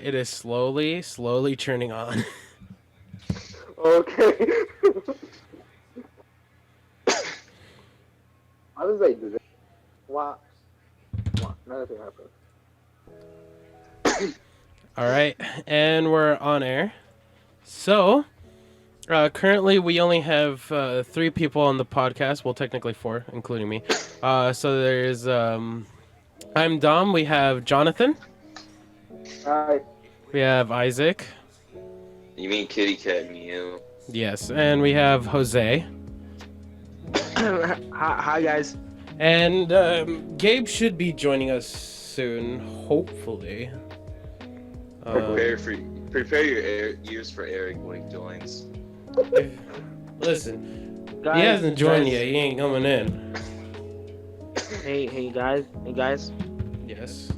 it is slowly turning on. Okay. I was like, wow. Nothing happened. All right, and we're on air. So, currently we only have 3 people on the podcast. Well, technically 4, including me. So there's I'm Dom. We have Jonathan. Hi. We have Isaac. You mean kitty cat meow? Yes, and we have Jose. Hi guys. And Gabe should be joining us soon, hopefully. Prepare your ears for Eric when he joins. Listen, Guys, he hasn't joined yet. He ain't coming in. Hey guys. Yes.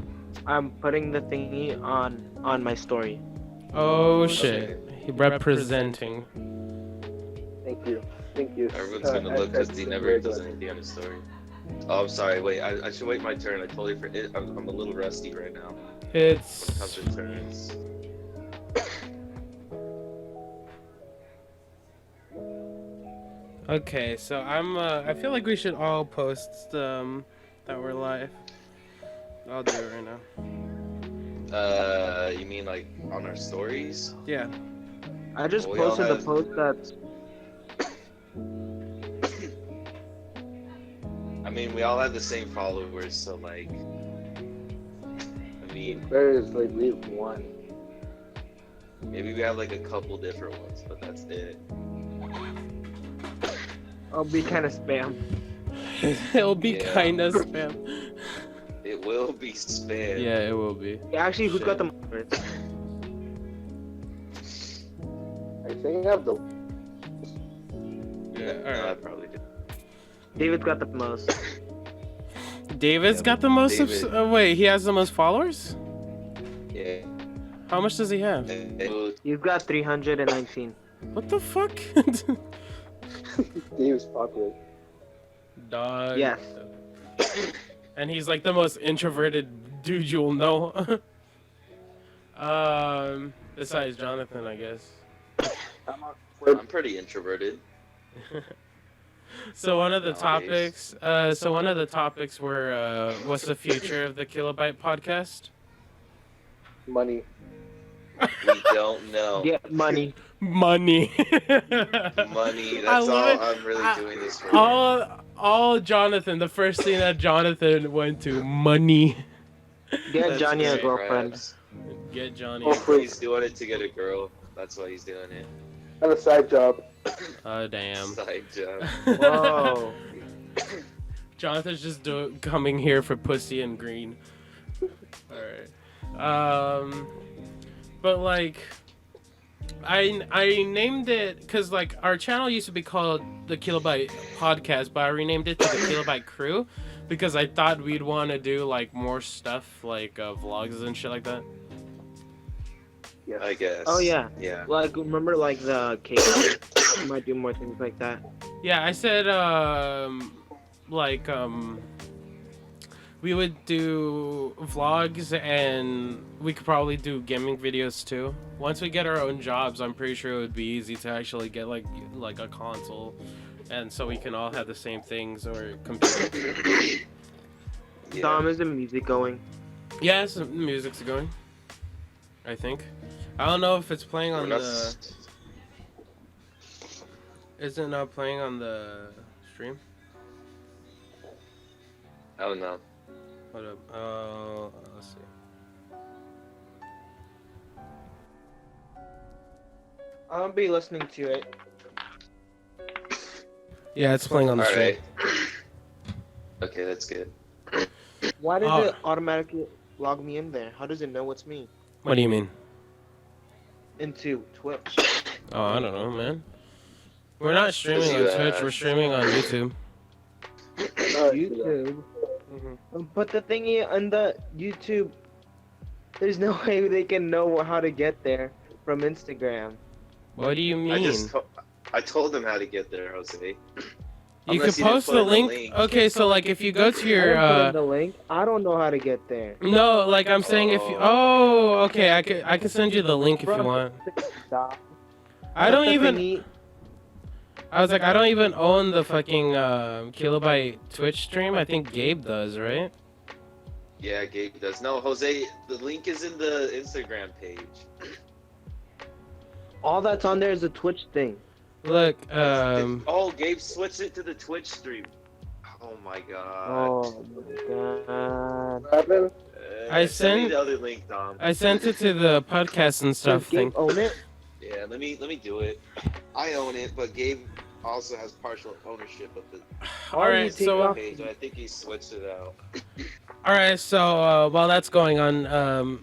I'm putting the thingy on my story. Oh shit. He representing. Thank you. Thank you. Everyone's gonna look because he never does anything on his story. Oh, I'm sorry. Wait, I should wait my turn. I totally forget. I'm a little rusty right now. It's How's your turns? okay. So I feel like we should all post that we're live. I'll do it right now. You mean like on our stories? Yeah. I just We all posted the have- post that's I mean, we all have the same followers, so like, I mean, There is like leave one. maybe we have like a couple different ones, but that's it. I'll be kind of spam. It'll be Yeah. kind of spam. It will be spam. Yeah, it will be. Actually, who's got the most? I think I have the. Yeah. All No, I right. probably do. David's got the most. David's Yeah, got the most. David. Wait, he has the most followers. Yeah. How much does he have? He's got 319. What the fuck? Dave's popular. Dog. Yes. And he's like the most introverted dude you'll know. Besides Jonathan, I guess. I'm pretty introverted. So one of the Nowadays. topics were what's the future of the Kilobyte podcast? Money. We don't know. Get money. Money. Money. I That's love all it. I'm really doing this for. all Jonathan. The first thing that Jonathan went to, money. Get That's Johnny a great, girlfriend. Raps. Get Johnny. Hopefully. He's doing it to get a girl. That's why he's doing it. And a side job. Oh damn. Side job. Whoa. Jonathan's just coming here for pussy and green. Alright. But like, I named it because like our channel used to be called the Kilobyte Podcast, but I renamed it to the Kilobyte Crew because I thought we'd want to do like more stuff like vlogs and shit like that. Yes. I guess. Oh yeah. Yeah. Like remember like the cake? You might do more things like that. Yeah, I said we would do vlogs and we could probably do gaming videos too. Once we get our own jobs, I'm pretty sure it would be easy to actually get like a console, and so we can all have the same things or computer. Yeah. Dom, is the music going? Yes, the music's going. I think. I don't know if it's playing on We're not the. Is it not playing on the stream? I don't know. Hold up. Let's see. I'll be listening to it. Yeah, it's playing on the All stream. right. Okay, that's good. Why does Oh. it automatically log me in there? How does it know it's me? What do you mean? Into Twitch. Oh, I don't know, man. We're not streaming on You, Twitch. We're streaming on YouTube. YouTube. But the thingy on the YouTube, there's no way they can know how to get there from Instagram. What do you mean? I told them how to get there, Jose. You Unless could you didn't post put the in the link. link. Okay, so like if you go to I your didn't put in the link. I don't know how to get there. no, like I'm saying if you okay, I could send you the link if you Bro, want. stop. I don't The even thingy- I was like I don't even own the fucking Kilobyte Twitch stream. I think Gabe does, right? Yeah, Gabe does. No, Jose, the link is in the Instagram page. All that's on there is the Twitch thing. Look, Oh, Gabe switched it to the Twitch stream. Oh my god. Oh my god. What happened? I Send me sent- the other link, Dom. I sent it to the podcast and Does stuff Gabe thing. own it? Yeah, let me do it. I own it, but Gabe also has partial ownership of the All right, so page. I think he switched it out. all right, so while that's going on,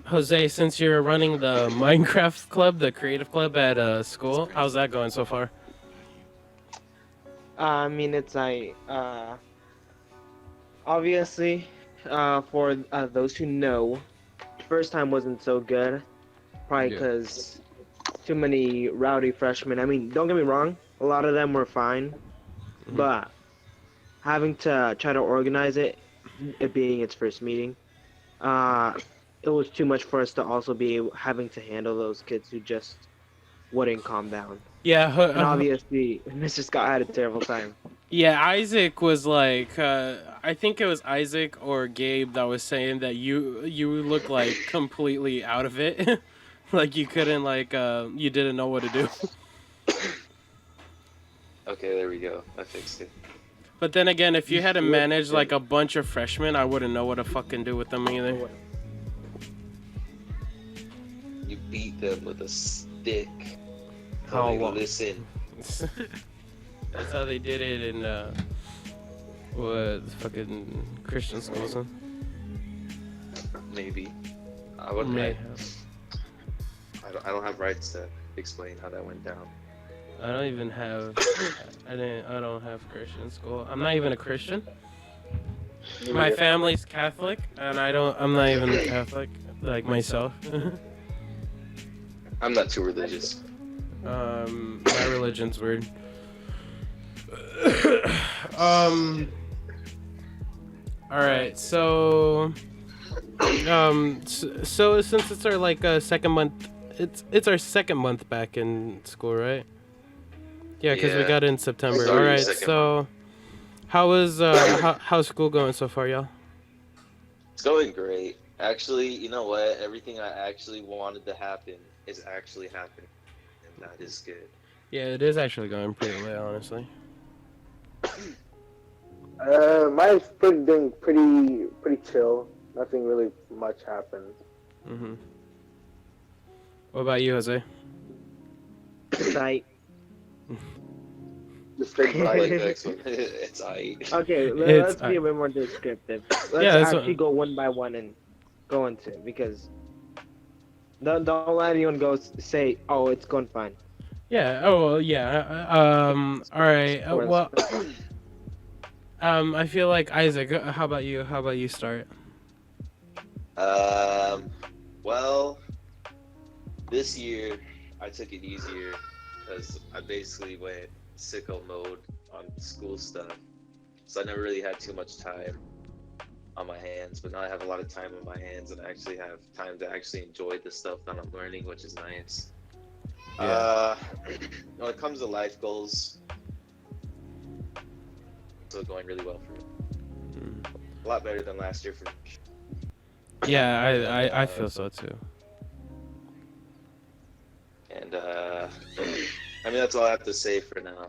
Jose, since you're running the Minecraft club, the creative club at school, how's that going so far? I mean, it's like, obviously, for those who know, first time wasn't so good. Probably Yeah. because too many rowdy freshmen. I mean, don't get me wrong, a lot of them were fine, but having to try to organize it being its first meeting, it was too much for us to also be having to handle those kids who just wouldn't calm down. Yeah, And obviously, Mr. Scott had a terrible time. yeah. Isaac was like, I think it was Isaac or Gabe that was saying that you look like completely out of it, like you couldn't you didn't know what to do. Okay, there we go. I fixed it. But then again, if you had to manage like a bunch of freshmen, I wouldn't know what to fucking do with them either. You beat them with a stick. How Only long? listen. That's how they did it in what fucking Christian schools. Huh? Maybe. I would. May I, have. I don't have rights to explain how that went down. I don't even have. I don't have Christian school. I'm not even a Christian. My family's Catholic, and I'm not even Catholic like myself. I'm not too religious. My religion's weird. All right, so since it's our second month, it's our second month back in school, right? Yeah, because we Yeah. got in September. Started All right, second so how's school going so far, y'all? It's going great. Actually, you know what? Everything I actually wanted to happen is actually happening, and that is good. Yeah, it is actually going pretty well, honestly. Mine's doing pretty chill. Nothing really much happened. Mm-hmm. What about you, Jose? Like, Just straight I by. like the next one. It's aight. okay, It's- let's be a bit more descriptive. Let's Yeah, that's actually what- go one by one and go into it, because don't let anyone say, oh, it's going fine. Yeah. Oh, well, yeah. All right. Well, I feel like Isaac. How about you? How about you start? Well, this year I took it easier because I basically went sicko mode on school stuff. So I never really had too much time on my hands, but now I have a lot of time on my hands and I actually have time to actually enjoy the stuff that I'm learning, which is nice. When it comes to life goals, still going really well for me. A lot better than last year for me. Yeah, I feel so too. And I mean, that's all I have to say for now.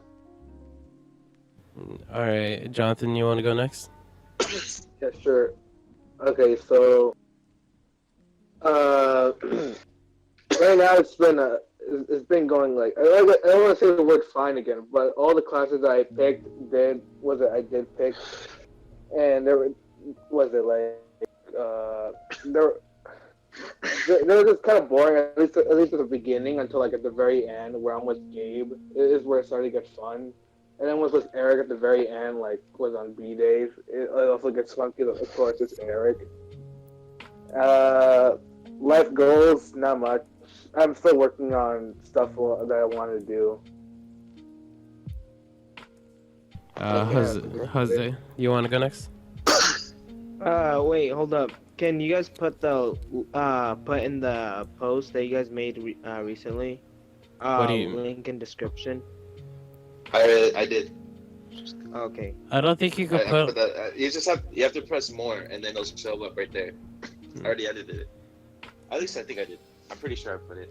All right, Jonathan, you want to go next? Yeah, sure. Okay, so right now it's been going like I don't want to say the word fine again, but all the classes I picked I did pick, and there was it like they were just kind of boring at least at the beginning until like at the very end where I'm with Gabe is where it started to get fun. And then was with Eric at the very end, like was on B days. It also gets funky. Of course, it's Eric. Life goals, not much. I'm still working on stuff that I want to do. Okay, Jose, yeah, Jose, you want to go next? Wait, hold up. Can you guys put put in the post that you guys made recently? What do you? Link in description. I did. Okay. I don't think you could I put put. that. You have to press more, and then it'll show up right there. I already edited it. At least I think I did. I'm pretty sure I put it.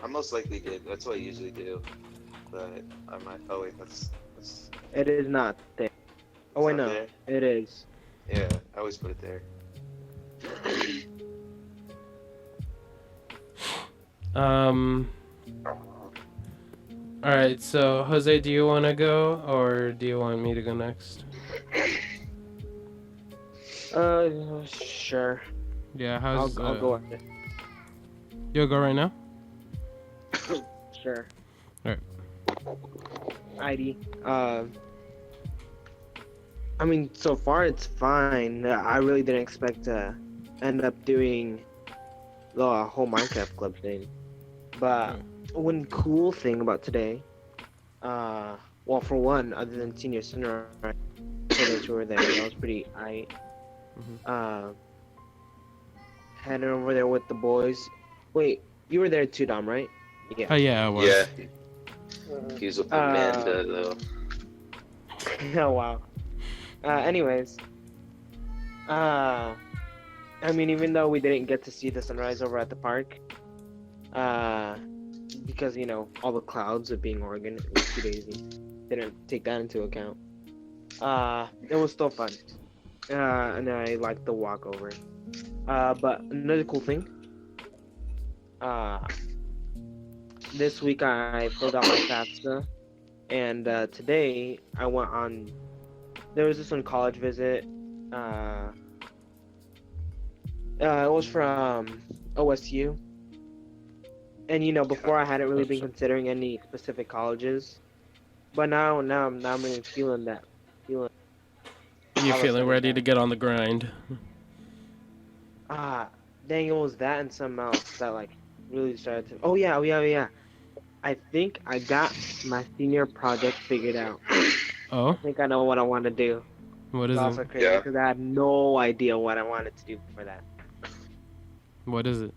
I most likely did. That's what I usually do. But I might. Oh wait, that's It is not there. Oh wait, not no, there. it is. Yeah, I always put it there. Um. All right. So Jose, do you want to go, or do you want me to go next? Sure. Yeah. I'll How's? go with it. You'll go right now. Sure. Alright. ID. I mean, so far it's fine. I really didn't expect to end up doing the whole Minecraft club thing. But one cool thing about today, well, for one, other than senior center, for those who were there, that was pretty aight. Heading over there with the boys. Wait, you were there too, Dom, right? Yeah. Oh yeah, I was. Yeah. He was with Amanda though. Oh wow. Anyways, I mean, even though we didn't get to see the sunrise over at the park, because you know all the clouds of being Oregon, it was too daisy. Didn't take that into account. It was still fun, and I liked the walk over. But another cool thing, this week I filled out my FAFSA, and today I went on. There was this one college visit. It was from OSU, and you know before I hadn't really been considering any specific colleges, but now I'm really feeling that. You're feeling ready to get on the grind. Dang, it was that and something else that like really started to. Oh yeah. I think I got my senior project figured out. Oh, I think I know what I want to do. what It's is also it? crazy Yeah. because I had no idea what I wanted to do for that. What is it?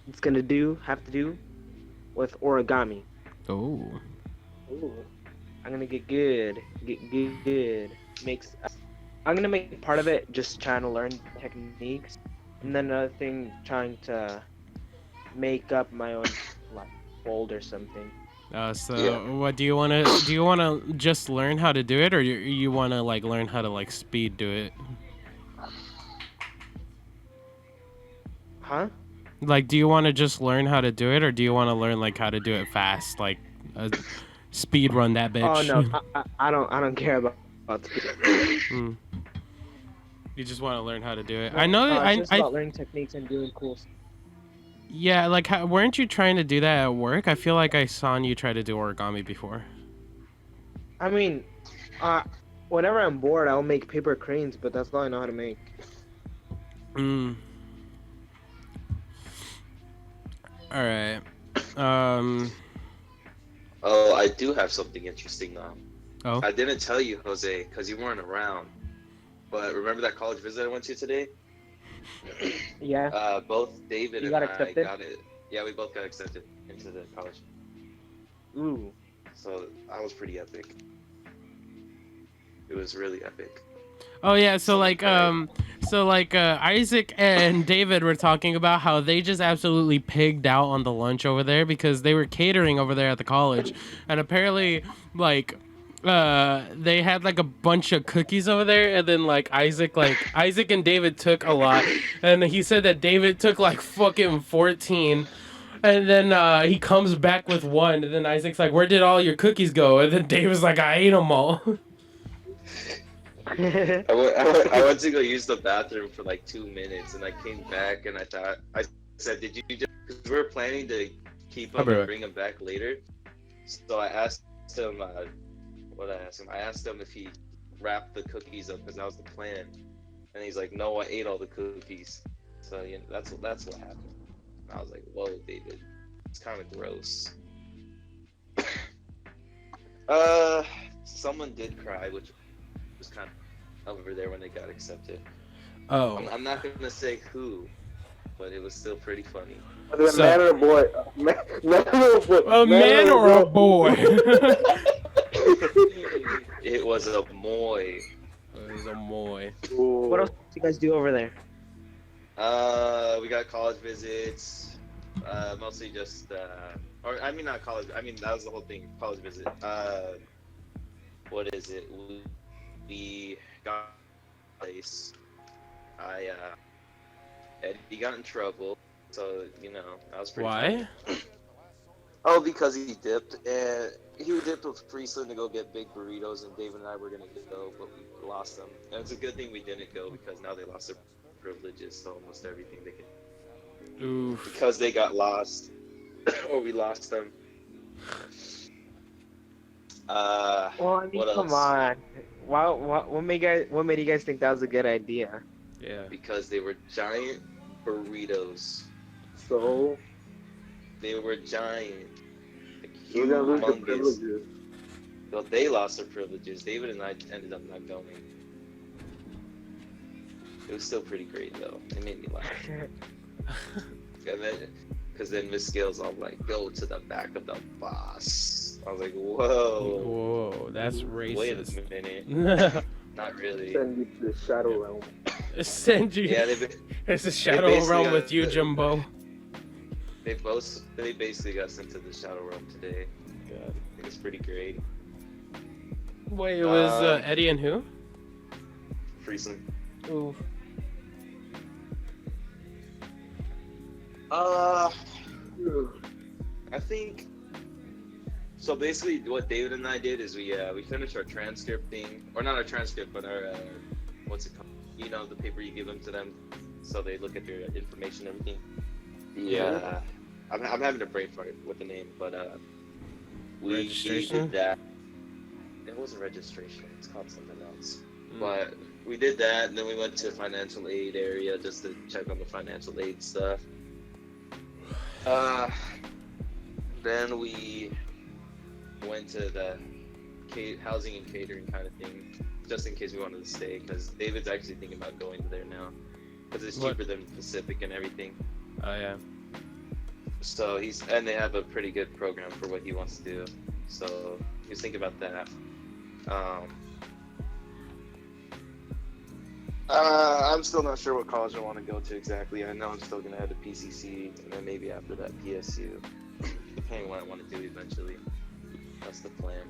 It's gonna have to do with origami. Oh, Ooh. I'm gonna get good. I'm gonna make part of it just trying to learn techniques, and then another thing trying to make up my own like fold or something. so Yeah. what do you want to? Do you want to just learn how to do it, or you want to like learn how to like speed do it? Huh? Like, do you want to just learn how to do it, or do you want to learn like how to do it fast, like speed run that bitch? Oh no, I don't care about speed. Mm. You just want to learn how to do it. No, I know. it's just about learning techniques and doing cool stuff. Yeah, like, weren't you trying to do that at work? I feel like I saw you try to do origami before. I mean, whenever I'm bored, I'll make paper cranes, but that's all I know how to make. Mm. All right. Oh, I do have something interesting now. Oh. I didn't tell you, Jose, because you weren't around. But remember that college visit I went to today? Yeah. Both David You and got I accepted? got it. Yeah, we both got accepted into the college. Ooh. So that was pretty epic. It was really epic. Oh yeah, so like Isaac and David were talking about how they just absolutely pigged out on the lunch over there because they were catering over there at the college, and apparently like they had like a bunch of cookies over there, and then like Isaac and David took a lot, and he said that David took like fucking 14. And then he comes back with one, and then Isaac's like, "Where did all your cookies go?" And then David's like, "I ate them all." I went to go use the bathroom for like 2 minutes, and I came back, and I said, "Did you just?" Because we were planning to keep him and bring him back later. So I asked him, what I asked him? I asked him if he wrapped the cookies up because that was the plan, and he's like, "No, I ate all the cookies." So that's what happened. And I was like, "Whoa, David, it's kind of gross." Someone did cry, which was kind of over there when they got accepted. Oh, I'm not gonna say who, but it was still pretty funny. Was it a So- man or a boy? Man or a boy? a man or a boy? It was a moy. It was a boy. What else do you guys do over there? We got college visits. Mostly just, or I mean not college. I mean that was the whole thing. College visit. What is it? We got a place. Eddie got in trouble, so that was pretty. Why? Oh, because he dipped, and he dipped with Friesland to go get big burritos, and David and I were gonna go, but we lost them. And it's a good thing we didn't go because now they lost their privileges to almost everything they can. Oof. Because they got lost, or we lost them. Well, I mean, What come else? on. What made you guys think that was a good idea? Yeah. Because they were giant burritos. So They were giant, like you're gonna lose your humongous. privileges. Well, they lost their privileges. David and I ended up not going. It was still pretty great though. It made me laugh. Because then Miss Scales all like, go to the back of the bus. I was like, whoa. Whoa, that's Wait racist. a minute. Not really. Send you to the shadow realm. Send you. Yeah, It's a shadow basically realm got- with you, Jumbo. they basically got sent to the shadow realm today. God. It was pretty great. Wait, it was Um, Eddie and who? Friesland. Ooh. I think. So basically, what David and I did is we finished our transcript thing, or not our transcript, but our what's it called? The paper you give them to them, so they look at your information and everything. Yeah, I'm having a brain fart with the name, but we Registration? did that. It wasn't registration; it's called something else. Mm. But we did that, and then we went to financial aid area just to check on the financial aid stuff. Then we went to the housing and catering kind of thing, just in case we wanted to stay, because David's actually thinking about going there now, because it's What? cheaper than Pacific and everything. Oh yeah. So and they have a pretty good program for what he wants to do. So he's thinking about that. I'm still not sure what college I want to go to exactly. I know I'm still gonna head to PCC, and then maybe after that PSU, depending on what I want to do eventually. That's the plan.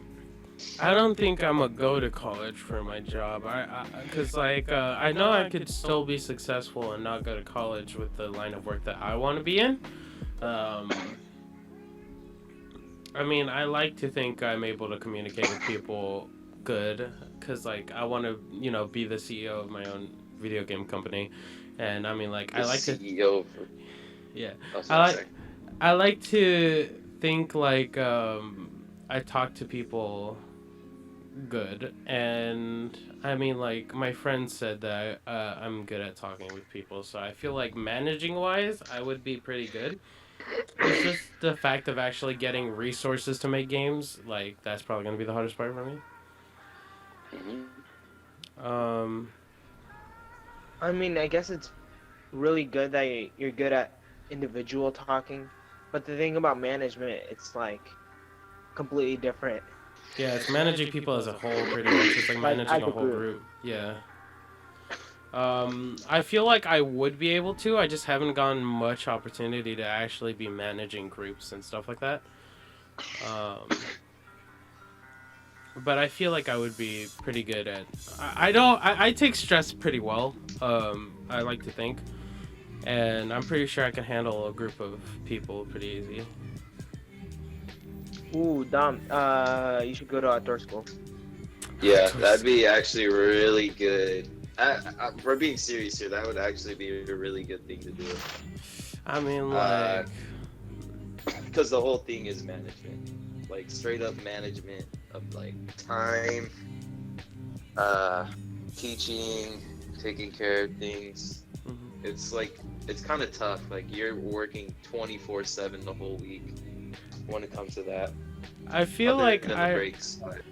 I don't think I'm gonna go to college for my job. Cause I know I could still be successful and not go to college with the line of work that I want to be in. I mean, I like to think I'm able to communicate with people good, cause I want to, be the CEO of my own video game company, and I mean, I like to, CEO. yeah, Oh, I like to think I talk to people good, and I mean my friend said that I'm good at talking with people, so I feel like managing wise I would be pretty good. It's just the fact of actually getting resources to make games, that's probably gonna be the hardest part for me. I mean, I guess it's really good that you're good at individual talking, but the thing about management, it's completely different. Yeah, it's managing people as a whole pretty much. It's managing as a a whole group. group. Yeah. I feel like I would be able to. I just haven't gotten much opportunity to actually be managing groups and stuff like that. But I feel like I would be pretty good at. I take stress pretty well. I like to think, and I'm pretty sure I can handle a group of people pretty easy. Ooh, Dom, you should go to outdoor school. Yeah, that'd be actually really good. For being serious here, that would actually be a really good thing to do. I mean, Because the whole thing is management, straight up management of time, teaching, taking care of things. mhm. It's kind of tough. You're working 24/7 the whole week when it comes to that. I feel other like than the breaks. But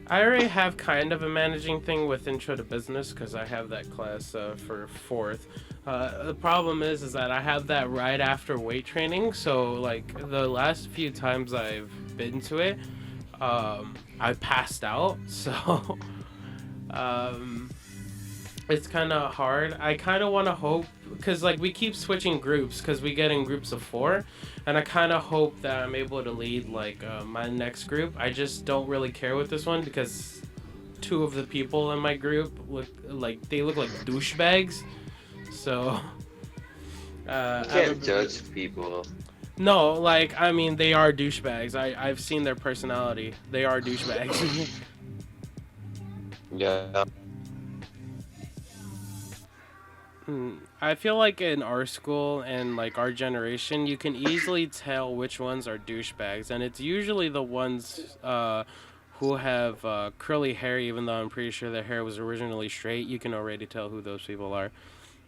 I already have kind of a managing thing with Intro to Business because I have that class for fourth. The problem is that I have that right after weight training, so like the last few times I've been to it, I passed out, so um, it's kind of hard. I kind of want to hope because like we keep switching groups because we get in groups of four, and I kind of hope that I'm able to lead like my next group. I just don't really care with this one because two of the people in my group look like douchebags. So you I can't judge people. no, like I mean they are douchebags. I've seen their personality. They are douchebags. Yeah. I feel like in our school and like our generation, you can easily tell which ones are douchebags, and it's usually the ones who have curly hair. Even though I'm pretty sure their hair was originally straight, you can already tell who those people are.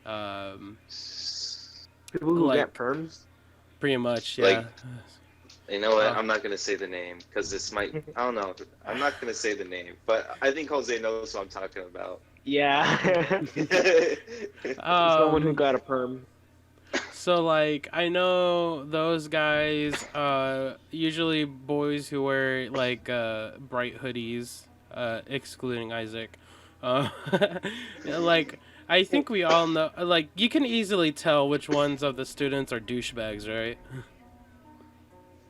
Um, People who like get perms. pretty much, Like, yeah. you know what? Uh, I'm not gonna say the name because this might. I don't know. I'm not gonna say the name, but I think Jose knows what I'm talking about. Yeah. Someone who um, got a perm. So like I know those guys, usually boys who wear like bright hoodies, excluding Isaac. Uh, like I think we all know. Like you can easily tell which ones of the students are douchebags, right?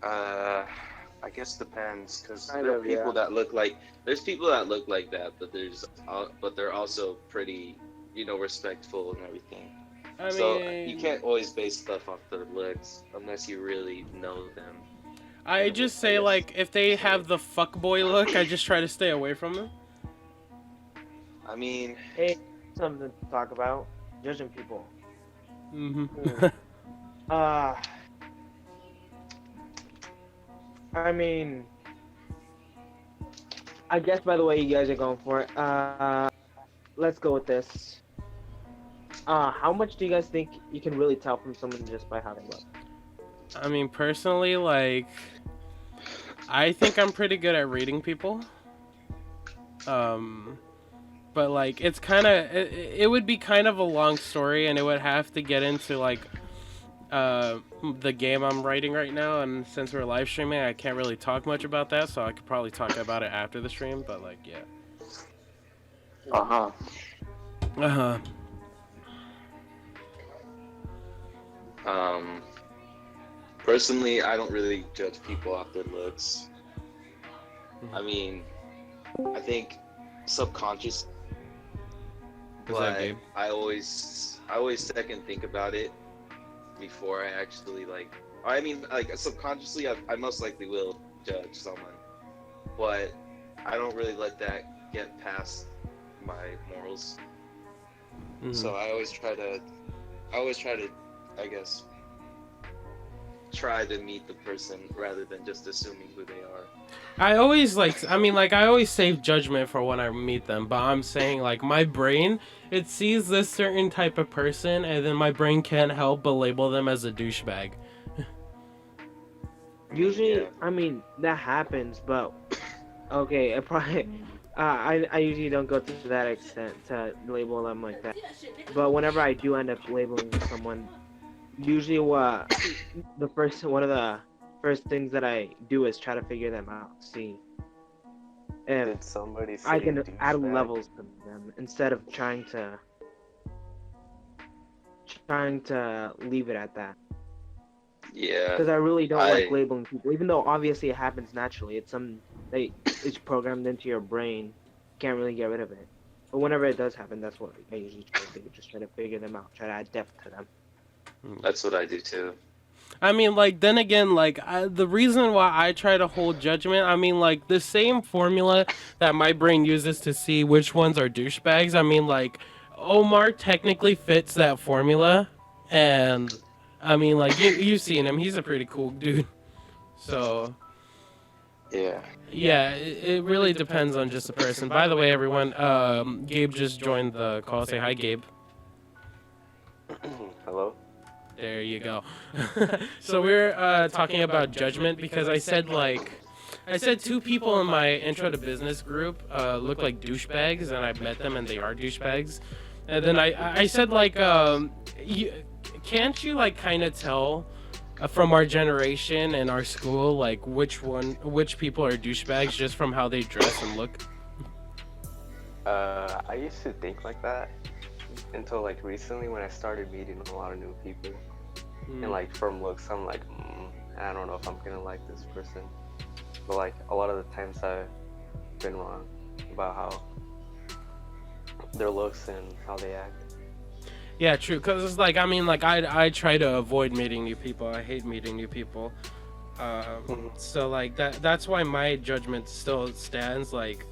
uh, I guess depends because Kind there are of, people yeah. that look like. There's people that look like that, but but they're also pretty, respectful and everything. I So mean, you can't always base stuff off their looks unless you really know them. I just say like if they have the fuckboy look, I just try to stay away from them. I mean, Hey, something to talk about. Judging people. Mm-hmm. Uh, I mean, I guess by the way you guys are going for it, let's go with this. How much do you guys think you can really tell from someone just by how they look? I mean, personally, like, I think I'm pretty good at reading people. But like, it's kind of it would be kind of a long story, and it would have to get into like the game I'm writing right now. And since we're live streaming, I can't really talk much about that, so I could probably talk about it after the stream. But like, yeah. Uh-huh. Uh-huh. Personally, I don't really judge people off their looks. I mean, I think subconscious, Is that but Gabe? I always second think about it before I actually I mean, like subconsciously, I most likely will judge someone, but I don't really let that get past my morals. Mhm. So I always try to, I guess, try to meet the person rather than just assuming who they are. I always I always save judgment for when I meet them, but I'm saying like my brain, it sees this certain type of person, and then my brain can't help but label them as a douchebag. Usually, Yeah. I mean, that happens, but okay, it probably. I usually don't go to that extent to label them like that. But whenever I do end up labeling someone, usually one of the first things that I do is try to figure them out, see if Did somebody say I can add douchebag? levels to them instead of trying to leave it at that. Yeah. Because I really don't like I- labeling people, even though obviously it happens naturally. It's it's programmed into your brain. Can't really get rid of it. But whenever it does happen, that's what I usually try to do. Just try to figure them out. Try to add depth to them. That's what I do too. I mean, like, then again, like, the reason why I try to hold judgment, I mean, like, the same formula that my brain uses to see which ones are douchebags, I mean, like, Omar technically fits that formula, and, I mean, like, you've seen him, he's a pretty cool dude, so, Yeah. yeah, it really depends on just the person. By the way, everyone, Gabe just joined the call. Say hi, Gabe. Hello. There you go. So we're talking about judgment because I said like I said two people in my intro to business group look like douchebags, and I've met them and they are douchebags. And then I said like, can't you like kind of tell from our generation and our school like which people are douchebags just from how they dress and look? I used to think like that until like recently when I started meeting a lot of new people. And like from looks, I'm like, I don't know if I'm gonna like this person. But like a lot of the times I've been wrong about how their looks and how they act. Yeah, true. Cause it's like I try to avoid meeting new people. I hate meeting new people. So like that's why my judgment still stands. Like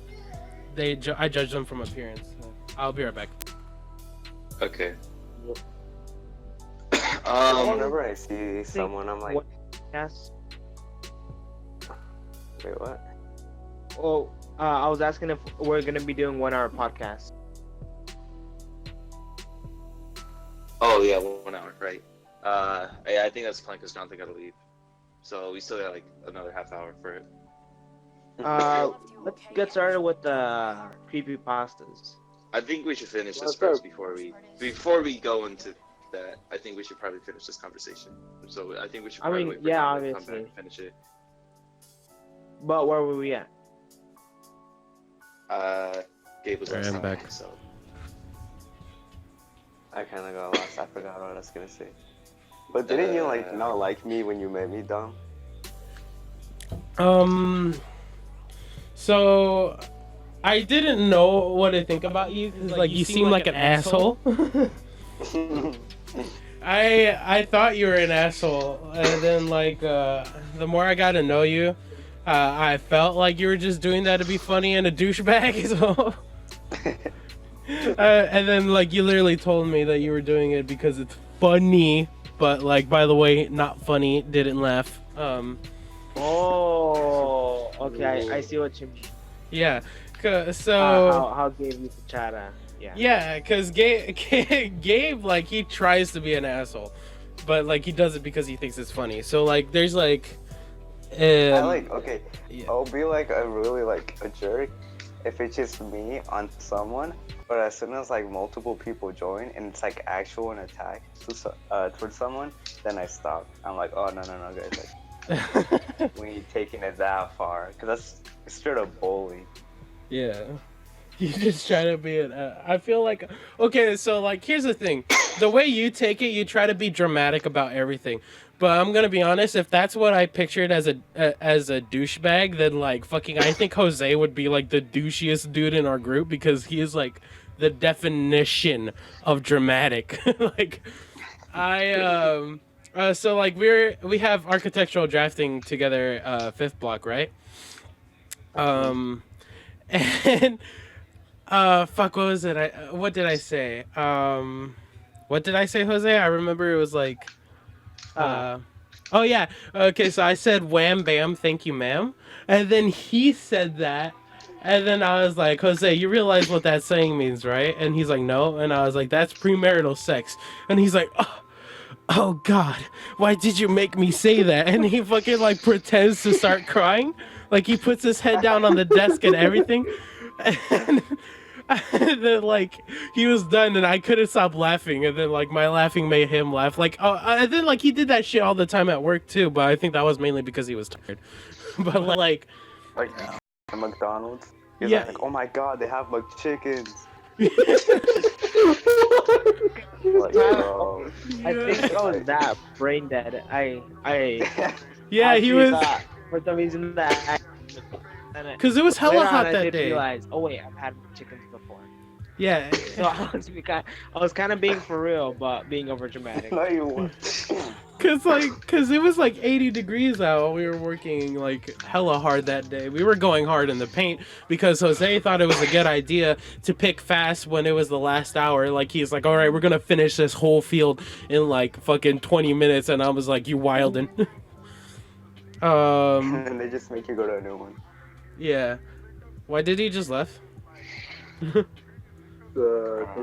I judge them from appearance. I'll be right back. Okay. Whenever I see someone, I'm like, Yes. wait, what? Oh, I was asking if we're gonna be doing 1 hour podcast. Oh yeah, 1 hour, right? I think that's fine because Jonathan got to leave, so we still got like another half hour for it. Let's get started with the creepy pastas. I think we should finish this Let's first go. before we go into that. I think we should probably finish this conversation. So I think we should. I Probably mean, wait for yeah, Jonathan to come obviously. back and finish it. But where were we at? Gabe was Alright, I'm talking, back. So I kind of got lost. I forgot what I was gonna say. But didn't you like not like me when you met me, Dom? So I didn't know what to think about you because like you seem like an asshole. I thought you were an asshole, and then like the more I got to know you, I felt like you were just doing that to be funny and a douchebag. So, and then like you literally told me that you were doing it because it's funny, but like by the way, not funny. Didn't laugh. Oh, okay. I see what you mean. Yeah. So How Gabe used to chat. Yeah. yeah, because Gabe, like, he tries to be an asshole, but, like, he does it because he thinks it's funny. So, like, there's, like... I like, okay, yeah. I'll be like a really like a jerk if it's just me on someone, but as soon as like multiple people join and it's like actual an attack towards someone, then I stop. I'm like, oh no guys, like we ain't taking it that far, because that's straight up bully. Yeah. You just try to be an... I feel like... Okay, so, like, here's the thing. The way you take it, you try to be dramatic about everything. But I'm gonna be honest, if that's what I pictured as a douchebag, then, like, fucking... I think Jose would be, like, the douchiest dude in our group because he is, like, the definition of dramatic. Like, so, like, we have architectural drafting together, 5th block, right? And... fuck, what was it? What did I say? What did I say, Jose? I remember it was like, oh yeah. Okay, so I said wham bam, thank you ma'am. And then he said that. And then I was like, Jose, you realize what that saying means, right? And he's like, no. And I was like, that's premarital sex. And he's like, oh God, why did you make me say that? And he fucking like pretends to start crying. Like he puts his head down on the desk and everything. And then like he was done and I couldn't stop laughing, and then like my laughing made him laugh. Like and then like he did that shit all the time at work too, but I think that was mainly because he was tired. But like at McDonald's, he's yeah. like, oh my God, they have McChickens. Like, bro. I think I was that brain dead. I Yeah, he actually was, thought, for some reason that because it was hella later on, hot I that did day. realize, oh wait, I've had chickens before. Yeah. So I was kind of being for real, but being over dramatic. No, you weren't. Cause it was like 80 degrees out. We were working like hella hard that day. We were going hard in the paint because Jose thought it was a good idea to pick fast when it was the last hour. Like he's like, all right, we're gonna finish this whole field in like fucking 20 minutes, and I was like, you wildin'. And they just make you go to a new one. Yeah. Why did he just left? I think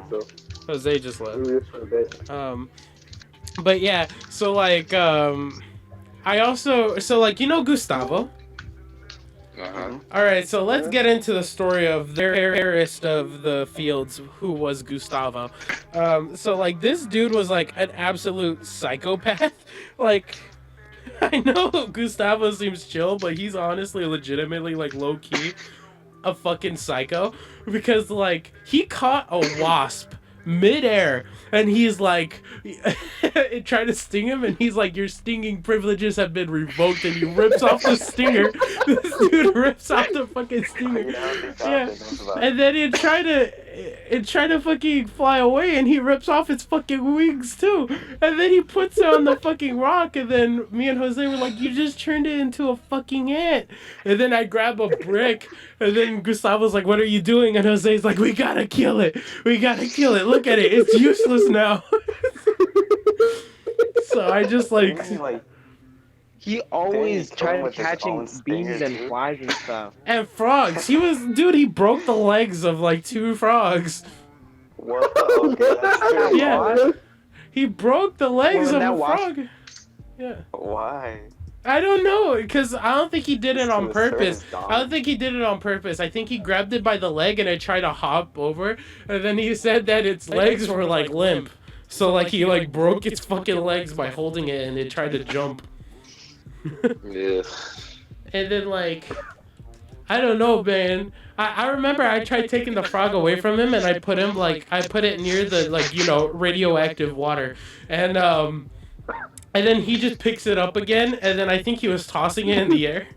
so. Jose just left. We were just for a bit. But yeah, so like I also, so like, you know Gustavo? Uh-huh. All right, so let's get into the story of the rarest of the fields, who was Gustavo. So like this dude was like an absolute psychopath. Like I know Gustavo seems chill, but he's honestly legitimately like low key a fucking psycho because like he caught a wasp midair and he's like it tried to sting him and he's like your stinging privileges have been revoked and he rips off the stinger. This dude rips off the fucking stinger. Yeah. And then it tried to fucking fly away and he rips off its fucking wings too. And then he puts it on the fucking rock and then me and Jose were like, you just turned it into a fucking ant. And then I grab a brick and then Gustavo's like, what are you doing? And Jose's like, we gotta kill it. We gotta kill it. Look at it. It's useless now. So I just like He always Dang, killing tried with his catching own stinger, bees and dude. flies and stuff. and frogs. He broke the legs of like 2 frogs. What? Okay, that's true. Yeah. He broke the legs Well, of that a wasp- frog. Yeah. Why? I don't know, because I don't think he did it Just on to assert purpose. his I don't think he did it on purpose. I think he grabbed it by the leg and it tried to hop over, and then he said that its legs were like limp. So like he like broke its fucking legs by holding it and it tried to jump. Yeah. And then like I don't know, man. I remember I tried taking the frog away from him and I put it near the like, you know, radioactive water. And then he just picks it up again and then I think he was tossing it in the air.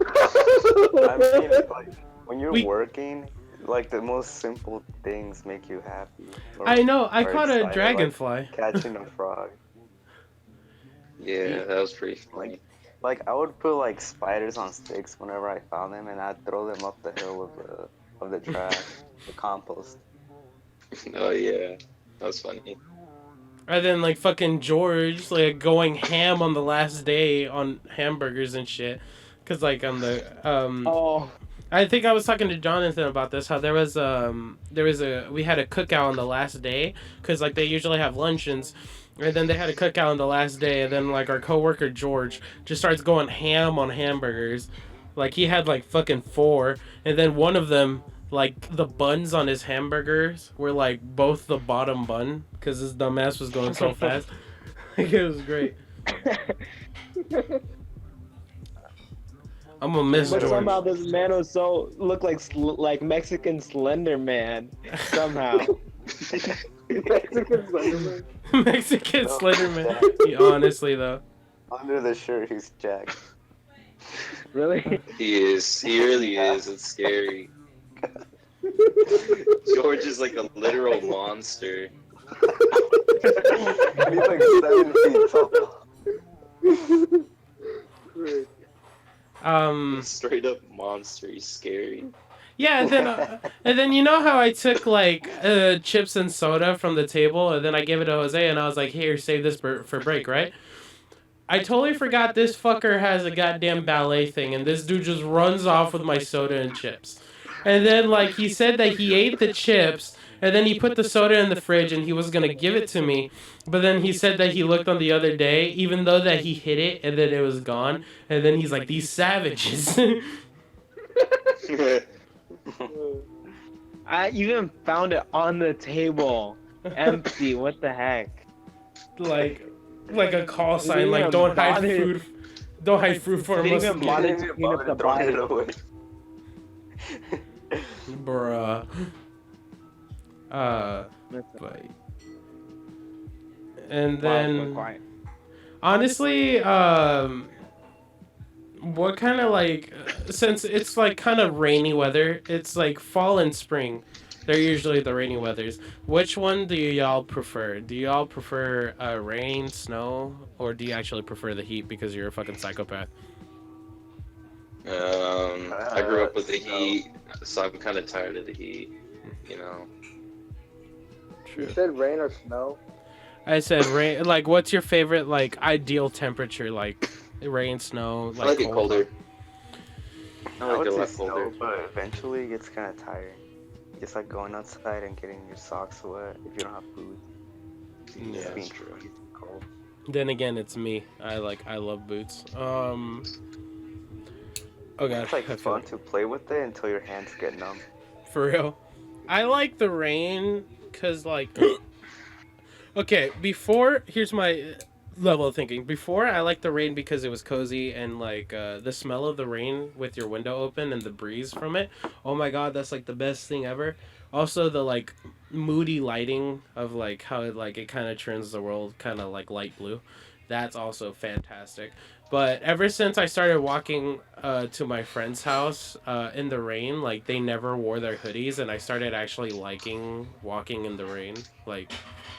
I mean, like, when you're We- working, like the most simple things make you happy. I know, I or caught a excited, dragonfly. Like catching a frog. Yeah, that was pretty funny. Like I would put like spiders on sticks whenever I found them, and I'd throw them up the hill of the trash, the compost. Oh yeah, that was funny. And then like fucking George like going ham on the last day on hamburgers and shit. Cause like on the Oh, I think I was talking to Jonathan about this. How we had a cookout on the last day, cause like they usually have luncheons, and then they had a cookout on the last day, and then like our coworker George just starts going ham on hamburgers, like he had like fucking 4, and then one of them like the buns on his hamburgers were like both the bottom bun, cause his dumbass was going so fast. Like, it was great. I'm gonna miss but George. somehow this man was looked like Mexican Slender Man somehow. Mexican Slenderman. Mexican Oh, Slenderman. Yeah, honestly, though. Under the shirt, he's jacked. Really? He is. He really is. It's scary. George is like a literal monster. He's like 7 feet tall. Straight up monster. He's scary. Yeah, and then you know how I took like chips and soda from the table, and then I gave it to Jose, and I was like, "Here, save this for break, right?" I totally forgot this fucker has a goddamn ballet thing, and this dude just runs off with my soda and chips. And then like he said that he ate the chips, and then he put the soda in the fridge, and he was gonna give it to me, but then he said that he looked on the other day, even though that he hid it, and then it was gone, and then he's like, "These savages." I even found it on the table, empty. What the heck? like a call sign, Didn't like even don't hide bother- food, don't hide fruit for Didn't us, even bother Didn't to even clean up bother the throwing body. it away. bruh. But and then Quiet. honestly, what kind of like since it's like kind of rainy weather, it's like fall and spring. They're usually the rainy weathers. Which one do y'all prefer? Do y'all prefer rain, snow, or do you actually prefer the heat because you're a fucking psychopath? I grew up with the heat, so I'm kind of tired of the heat. You know. True. You said rain or snow? I said rain. Like, what's your favorite like ideal temperature? Like rain, snow, I like it cold? colder. I I like would it a say lot snow, colder. but eventually it gets kind of tiring. Just like going outside and getting your socks wet if you don't have boots. Yeah, Just being that's true. freezing cold. Then again, it's me. I love boots. Oh god, It's like I feel fun it. to play with it until your hands get numb. For real. I like the rain because, like, okay, here's my level of thinking. Before, I liked the rain because it was cozy and, like, the smell of the rain with your window open and the breeze from it. Oh my god, that's, like, the best thing ever. Also, the, like, moody lighting of, like, how it kind of turns the world kind of, like, light blue. That's also fantastic. But ever since I started walking to my friend's house in the rain, like, they never wore their hoodies, and I started actually liking walking in the rain. Like,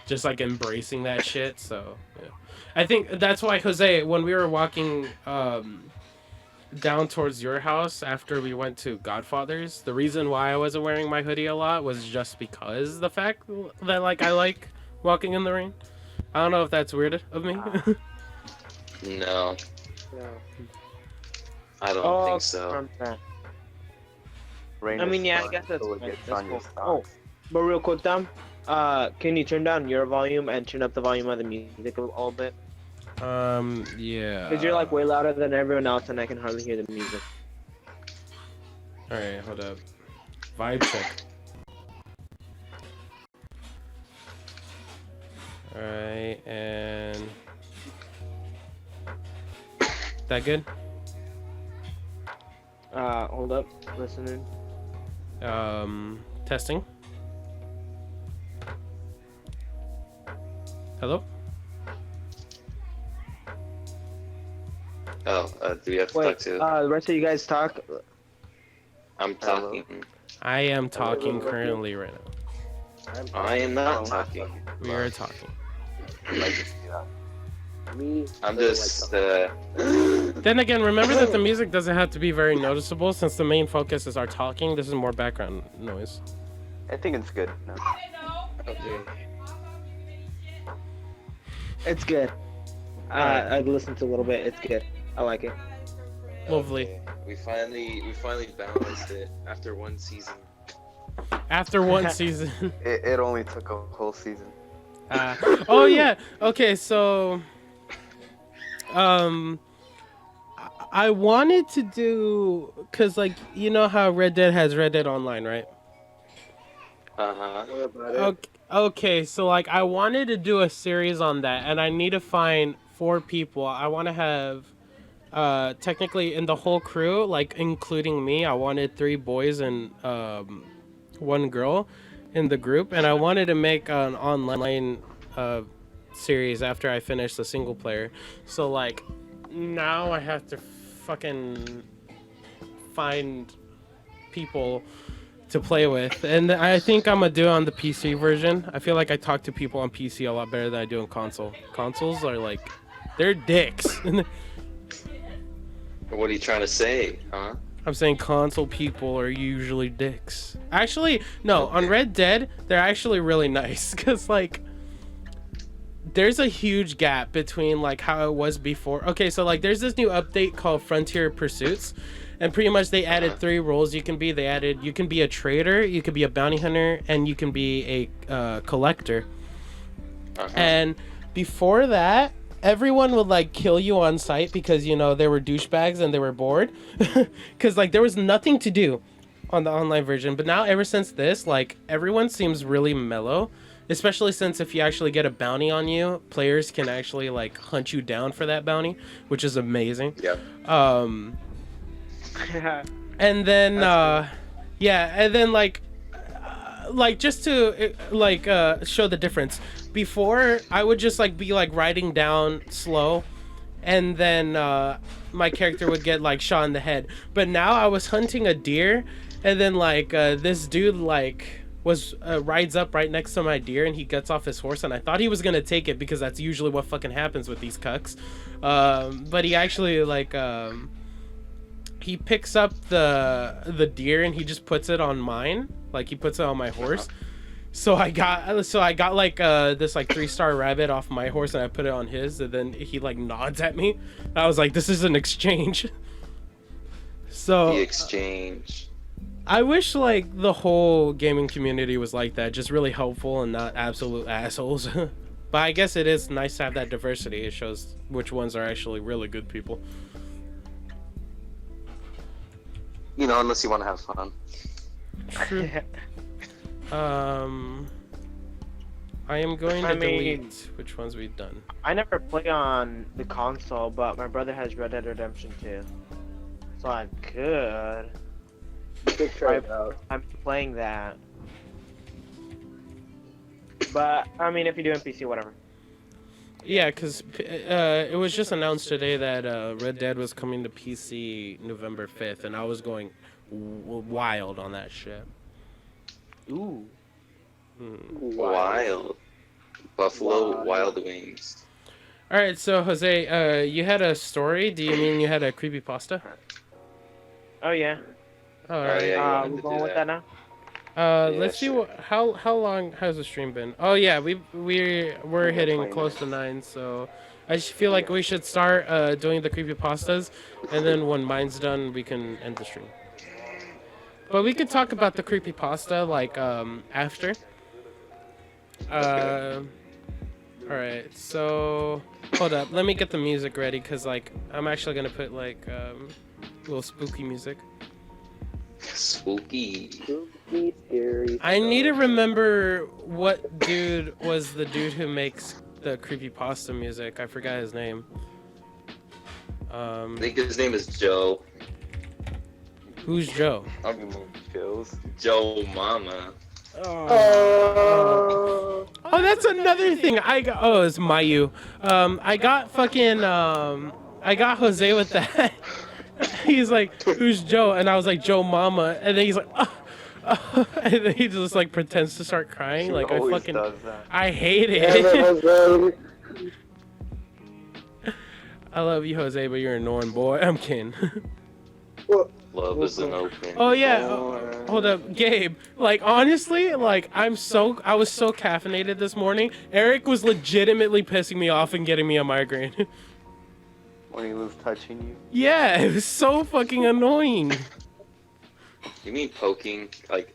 just, like, embracing that shit, so, yeah. I think that's why, Jose, when we were walking down towards your house after we went to Godfather's, the reason why I wasn't wearing my hoodie a lot was just because the fact that, like, I like walking in the rain. I don't know if that's weird of me. No, Yeah. I don't Oh, think so. from that. Rain I is mean, yeah, I fun guess that's until it fine. gets That's on your cool. socks. But real quick, Dom, can you turn down your volume and turn up the volume of the music a little bit? Yeah. Because you're like way louder than everyone else, and I can hardly hear the music. Alright, hold up. Vibe check. Alright, and... That good? Hold up, listening. Testing. Hello? Oh, do we have to talk Wait, to? the rest of you guys talk. I'm talking. I am talking currently right now. I am not talking. We are talking. I'd like to see that. Me. I'm I don't just. like Then again, remember that the music doesn't have to be very noticeable since the main focus is our talking. This is more background noise. I think it's good. No. Okay. It's good. I've listened to a little bit. It's good. I like it. Lovely. Okay. We finally balanced it after one season. After one season. It only took a whole season. Oh yeah. Okay, so I wanted to do cuz like you know how Red Dead has Red Dead Online, right? Uh-huh. What about it? Okay, so like I wanted to do a series on that and I need to find 4 people. I want to have technically in the whole crew, like including me, I wanted 3 boys and 1 girl in the group, and I wanted to make an online series after I finish the single player. So like now I have to fucking find people to play with, and I think I'm gonna do it on the PC version. I feel like I talk to people on PC a lot better than I do on console. Consoles are like, they're dicks. What are you trying to say, huh? I'm saying console people are usually dicks. Actually, no, on Red Dead, they're actually really nice because like there's a huge gap between like how it was before. Okay, so like there's this new update called Frontier Pursuits, and pretty much they added 3 roles you can be. You can be a trader, you can be a bounty hunter, and you can be a collector. And before that, everyone would like kill you on sight because you know they were douchebags and they were bored because like there was nothing to do on the online version. But now ever since this, like everyone seems really mellow, especially since if you actually get a bounty on you, players can actually like hunt you down for that bounty, which is amazing. Yeah. And then yeah, and then like just to show the difference. Before I would just like be like riding down slow, and then my character would get like shot in the head. But now I was hunting a deer, and then like this dude like was rides up right next to my deer, and he gets off his horse, and I thought he was gonna take it because that's usually what fucking happens with these cucks. But he actually like he picks up the deer and he just puts it on mine, like he puts it on my horse. So I got like this like 3-star rabbit off my horse, and I put it on his, and then he like nods at me. I was like, this is an exchange. So The exchange. I wish like the whole gaming community was like that, just really helpful and not absolute assholes. But I guess it is nice to have that diversity. It shows which ones are actually really good people. unless you want to have fun. True. I am going to I mean- delete which ones we've done. I never play on the console, but my brother has Red Dead Redemption 2. So I could. You should try it out. I'm playing that. But, I mean, if you're doing PC, whatever. Yeah, because it was just announced today that Red Dead was coming to PC November 5th, and I was going wild on that shit. Ooh. Wild. Buffalo Wow. Wild Wings. All right, so Jose, you had a story. Do you mean you had a creepypasta? Oh, yeah. All Oh, right. yeah, you wanted We're to going do with that. that now? Yeah, Let's see sure. how long has the stream been? Oh yeah, we're hitting 20 close to 9, so I just feel like we should start doing the creepypastas, and then when mine's done, we can end the stream. But we could talk about the creepypasta like after. All right, so hold up, let me get the music ready, cause like I'm actually gonna put like a little spooky music. Spooky. Spooky, scary. I need to remember what dude was the dude who makes the creepypasta music. I forgot his name. I think his name is Joe. Who's Joe? I'll be moving pills. Joe Mama. Oh, that's another thing. I got. Oh, it's Mayu. I got fucking. I got Jose with that. He's like, "Who's Joe?" And I was like, "Joe Mama." And then he's like, and then he just like pretends to start crying. He Like I always fucking. does that. I hate Damn it. it, Jose. I love you, Jose, but you're annoying, boy. I'm kidding. Love is an open. Oh yeah. door. Hold up, Gabe. Like honestly, like I was so caffeinated this morning. Eric was legitimately pissing me off and getting me a migraine. When he was touching you. Yeah, it was so fucking annoying. You mean poking? Like.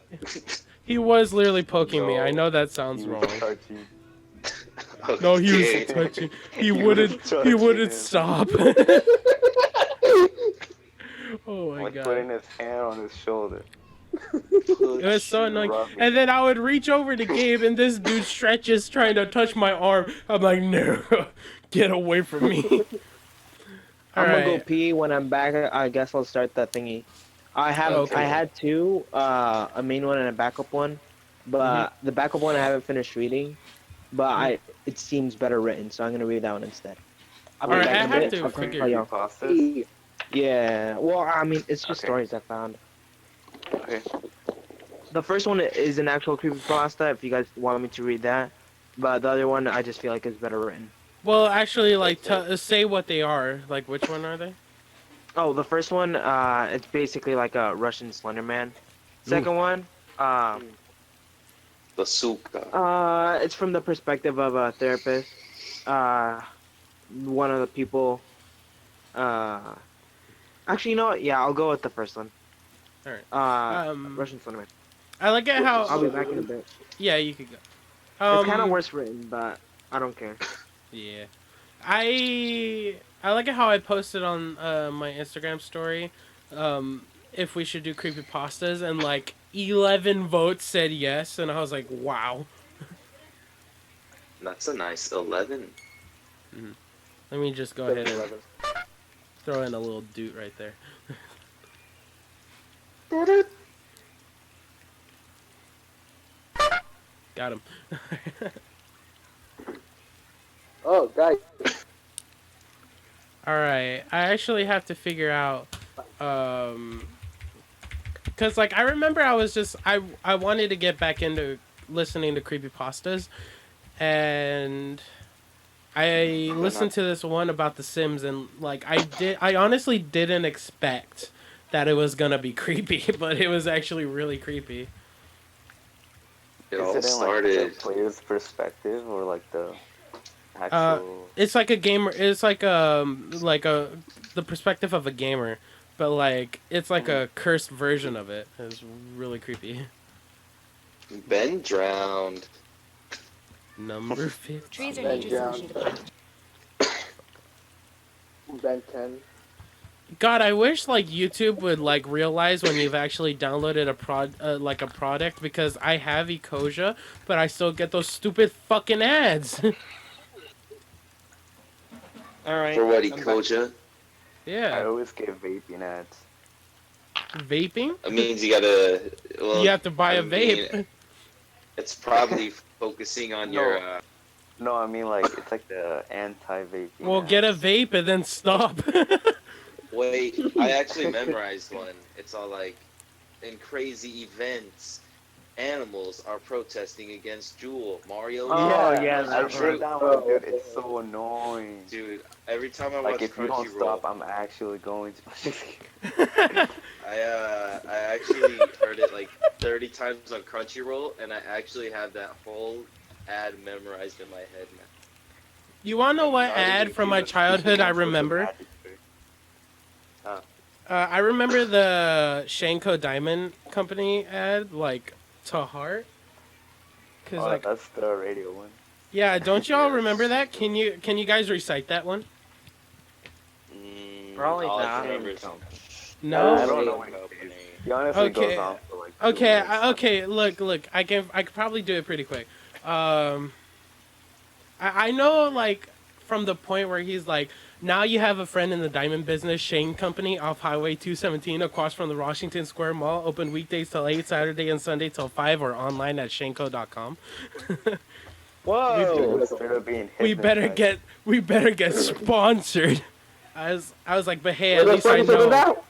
He was literally poking me. No, I know that sounds He wrong. was touching. No, he Okay. was touching. He He wouldn't. was He touching wouldn't him. stop. Oh my Like god. putting his hand on his shoulder. It was so annoying. Rubbing. And then I would reach over to Gabe, and this dude stretches trying to touch my arm. I'm like, no, get away from me. I'm gonna go Alright. pee. When I'm back, I guess I'll start the thingy. I Okay. had two, a main one and a backup one, but the backup one I haven't finished reading, but it seems better written, so I'm gonna read that one instead. I'll be Alright, back I in a have bit. to I'll figure- tell y'all. Pastas? Yeah, well, I mean, it's just Okay. stories I found. Okay. The first one is an actual creepypasta, if you guys want me to read that, but the other one I just feel like is better written. Well, actually, like, say what they are. Like, which one are they? Oh, the first one, it's basically like a Russian Slender Man. Second one, Bazooka. it's from the perspective of a therapist. One of the people. Actually, you know what? Yeah, I'll go with the first one. Alright. Russian Slender Man. I like it how. I'll be back in a bit. Yeah, you could go. It's kind of worse written, but I don't care. Yeah, I like it how I posted on my Instagram story. If we should do creepypastas, and like 11 votes said yes, and I was like, wow. That's a nice 11. Let me just go ahead and throw in a little doot right there. Got him. Oh, guys. All right, I actually have to figure out, cause like I remember I was just I wanted to get back into listening to creepypastas, and I listened to this one about The Sims, and like I honestly didn't expect that it was gonna be creepy, but it was actually really creepy. It Is all it in like the started. player's perspective or like the actual? It's like a gamer. It's like the perspective of a gamer, but like it's like a cursed version of it. It's really creepy. Ben drowned. Number 50. Trees are Bend nature's down. solution to climate Ben 10. God, I wish like YouTube would like realize when you've actually downloaded a product because I have Ecosia, but I still get those stupid fucking ads. All right, For what, I'm back. Ecoja? I Yeah, always get vaping ads. vaping. It means you gotta. You Well, have to buy I a mean, vape. it's probably focusing on your. No, no, I mean like it's like the anti-vaping Well, get a ads. vape and then stop. Wait, I actually memorized one. It's all like, in crazy events, animals are protesting against Jewel. Mario. Oh, yeah, I that did one. that one, dude. It's so annoying. Dude, every time I Like watch if you don't Crunchyroll, stop, I'm actually going to. I actually heard it like 30 times on Crunchyroll, and I actually have that whole ad memorized in my head now. You wanna know what Not ad even from my kidding. childhood I Most of the remember? magic trick. I remember the Shanko Diamond Company ad, like, to heart. Cause Oh, like, that's the radio one. yeah, don't y'all Yes. remember that? Can you guys recite that one? Probably All I not. can remember is No. I don't know Shane what it is. Company. He honestly goes Okay. on for like 2 Okay. minutes. Okay. Look. I could probably do it pretty quick. I know like from the point where he's like, now you have a friend in the diamond business, Shane Company, off Highway 217, across from the Washington Square Mall, open weekdays till 8, Saturday and Sunday till 5, or online at shanko.com. Whoa. Dude, straight up being we better hypnotized. get sponsored. I was like, but hey, Where at the least fuck I is it know. now?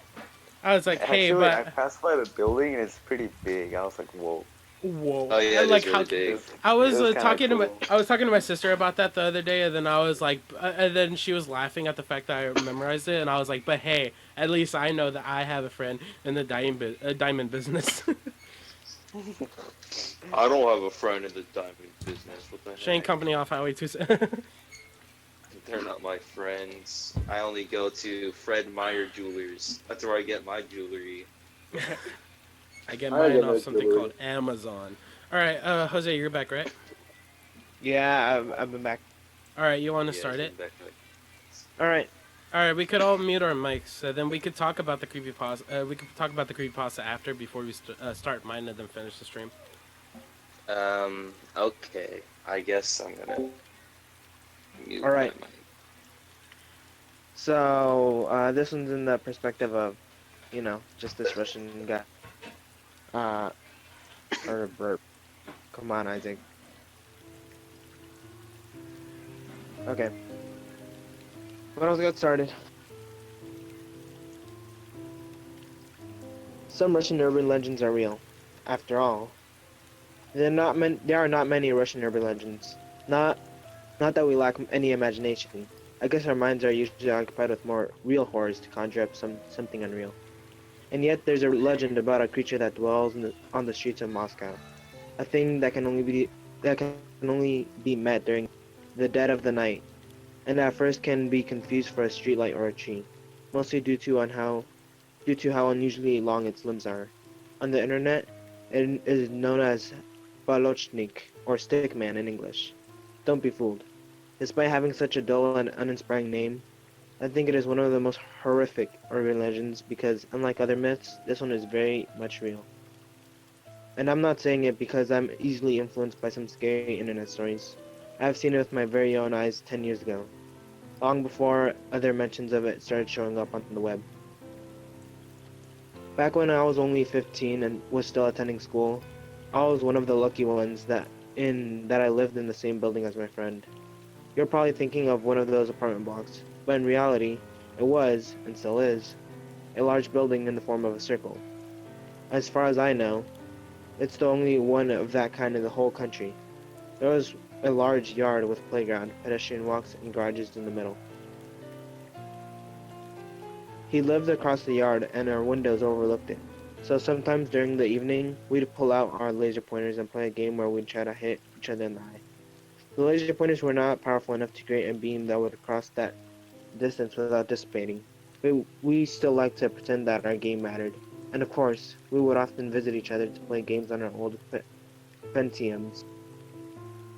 I was like, hey, Actually, I but passed by the building and it's pretty big. I was like, whoa. whoa. Oh yeah, And, it like is how really big. I was It was kinda talking to cool. I was talking to my sister about that the other day, and then I was like, and then she was laughing at the fact that I memorized it, and I was like, but hey, at least I know that I have a friend in the diamond business. I don't have a friend in the diamond business. What the heck? Shane Company off Highway 2. They're not my friends. I only go to Fred Meyer Jewelers. That's where I get my jewelry. I get I mine get off my something jewelry. called Amazon. All right, Jose, you're back, right? Yeah, I've been back. All right, you want to Yeah, start it? All right. All right, we could all mute our mics, so then we could talk about the creepypasta. We could talk about the creepypasta after, before we start mine, and then finish the stream. Okay. I guess I'm gonna mute All right. my mic. So this one's in the perspective of, just this Russian guy. Or burp. Come on, Isaac. Okay. But let's get started. Some Russian urban legends are real. After all, there are not many Russian urban legends. Not that we lack any imagination. I guess our minds are usually occupied with more real horrors to conjure up something unreal. And yet there's a legend about a creature that dwells on the streets of Moscow. A thing that can only be met during the dead of the night, and at first can be confused for a streetlight or a tree, mostly due to how unusually long its limbs are. On the internet, it is known as Balochnik, or Stickman in English. Don't be fooled. Despite having such a dull and uninspiring name, I think it is one of the most horrific urban legends because, unlike other myths, this one is very much real. And I'm not saying it because I'm easily influenced by some scary internet stories. I have seen it with my very own eyes 10 years ago, long before other mentions of it started showing up on the web. Back when I was only 15 and was still attending school, I was one of the lucky ones that I lived in the same building as my friend. You're probably thinking of one of those apartment blocks, but in reality, it was, and still is, a large building in the form of a circle. As far as I know, it's the only one of that kind in the whole country. There was a large yard with playground, pedestrian walks, and garages in the middle. He lived across the yard, and our windows overlooked it. So sometimes during the evening, we'd pull out our laser pointers and play a game where we'd try to hit each other in the eye. The laser pointers were not powerful enough to create a beam that would cross that distance without dissipating, but we still liked to pretend that our game mattered. And of course, we would often visit each other to play games on our old Pentiums,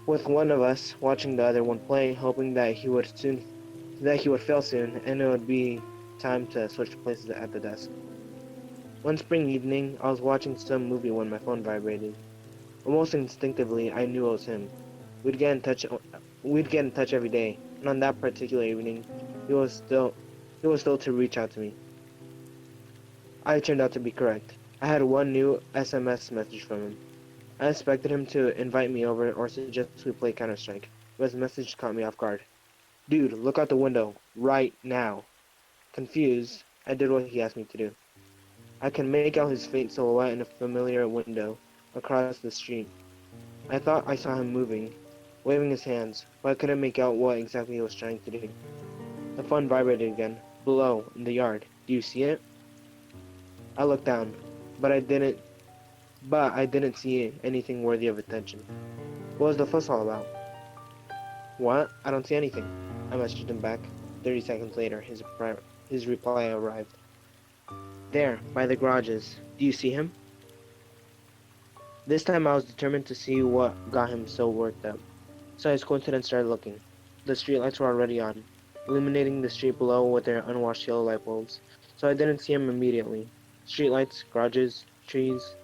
with one of us watching the other one play, hoping that he would fail soon, and it would be time to switch places at the desk. One spring evening, I was watching some movie when my phone vibrated. Almost instinctively, I knew it was him. We'd get in touch. We'd get in touch every day, and on that particular evening, he was still he was still to reach out to me. I turned out to be correct. I had one new SMS message from him. I expected him to invite me over or suggest we play Counter-Strike, but his message caught me off guard. Dude, look out the window, right now. Confused, I did what he asked me to do. I could make out his faint silhouette in a familiar window across the street. I thought I saw him moving, waving his hands, but I couldn't make out what exactly he was trying to do. The phone vibrated again, below, in the yard. Do you see it? I looked down, but I didn't see anything worthy of attention. What was the fuss all about? What? I don't see anything. I messaged him back. 30 seconds later, his reply arrived. There, by the garages. Do you see him? This time I was determined to see what got him so worked up. So I squinted and started looking. The streetlights were already on, illuminating the street below with their unwashed yellow light bulbs, so I didn't see him immediately. Streetlights, garages, trees.